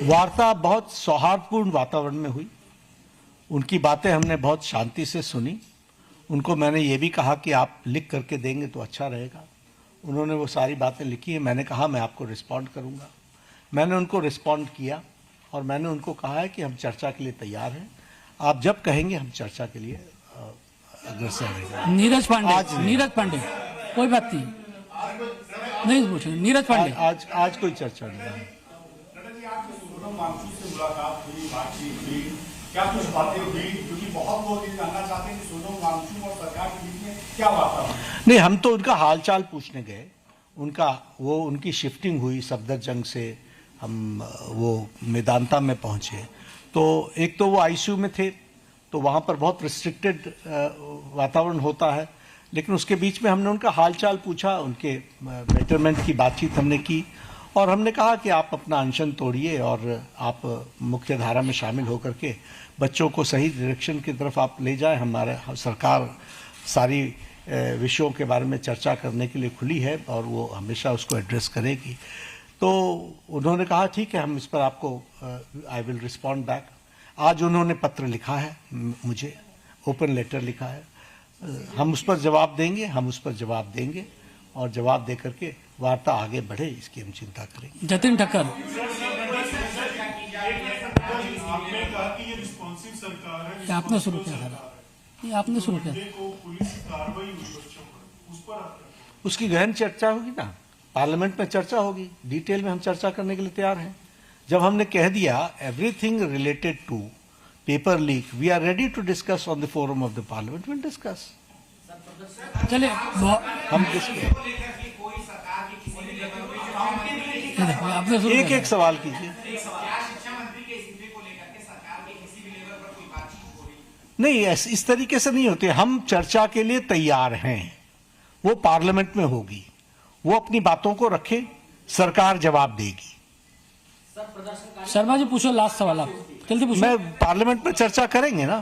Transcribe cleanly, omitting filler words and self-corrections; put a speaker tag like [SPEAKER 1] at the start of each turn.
[SPEAKER 1] वार्ता बहुत सौहार्दपूर्ण वातावरण में हुई। उनकी बातें हमने बहुत शांति से सुनी। उनको मैंने ये भी कहा कि आप लिख करके देंगे तो अच्छा रहेगा। उन्होंने वो सारी बातें लिखी हैं। मैंने कहा मैं आपको रिस्पॉन्ड करूंगा। मैंने उनको रिस्पॉन्ड किया और मैंने उनको कहा है कि हम चर्चा के लिए तैयार हैं। आप जब कहेंगे हम चर्चा के लिए अग्रसर रहेंगे।
[SPEAKER 2] नीरज पांडे कोई बात नहीं पूछे। नीरज पांडे
[SPEAKER 1] आज कोई चर्चा नहीं है।
[SPEAKER 3] से मुलाकात हुई, बातचीत हुई, क्या कुछ बातें हुई? क्योंकि बहुत लोग ये जानना चाहते हैं कि सोनम वांगचुक और सरकार के बीच में क्या बात हुई?
[SPEAKER 1] नहीं, हम तो उनका हालचाल पूछने गए। उनकी शिफ्टिंग हुई सफदरजंग से, हम वो मेदांता में पहुंचे। तो एक तो वो आईसीयू में थे, तो वहाँ पर बहुत रिस्ट्रिक्टेड वातावरण होता है, लेकिन उसके बीच में हमने उनका हालचाल पूछा, उनके बेटरमेंट की बातचीत हमने की और हमने कहा कि आप अपना अनशन तोड़िए और आप मुख्य धारा में शामिल होकर के बच्चों को सही डायरेक्शन की तरफ आप ले जाएं। हमारे सरकार सारी विषयों के बारे में चर्चा करने के लिए खुली है और वो हमेशा उसको एड्रेस करेगी। तो उन्होंने कहा ठीक है, हम इस पर आपको आई विल रिस्पॉन्ड बैक। आज उन्होंने पत्र लिखा है, मुझे ओपन लेटर लिखा है। हम उस पर जवाब देंगे और जवाब दे करके वार्ता आगे बढ़े, इसकी हम चिंता करेंगे।
[SPEAKER 2] जतिन ठक्कर, आपने शुरू किया था, ये आपने शुरू किया।
[SPEAKER 1] उसकी गहन चर्चा होगी ना, पार्लियामेंट में चर्चा होगी, डिटेल में हम चर्चा करने के लिए तैयार हैं। जब हमने कह दिया everything related to paper leak, we are ready to discuss on the forum of the parliament, will discuss.
[SPEAKER 2] चलिए
[SPEAKER 1] हम एक सवाल कीजिए। नहीं, इस तरीके से नहीं होते। हम चर्चा के लिए तैयार हैं, वो पार्लियामेंट में होगी, वो अपनी बातों को रखे, सरकार जवाब देगी।
[SPEAKER 2] शर्मा जी पूछो, लास्ट सवाल आप जल्दी पूछो।
[SPEAKER 1] मैं पार्लियामेंट में चर्चा करेंगे ना।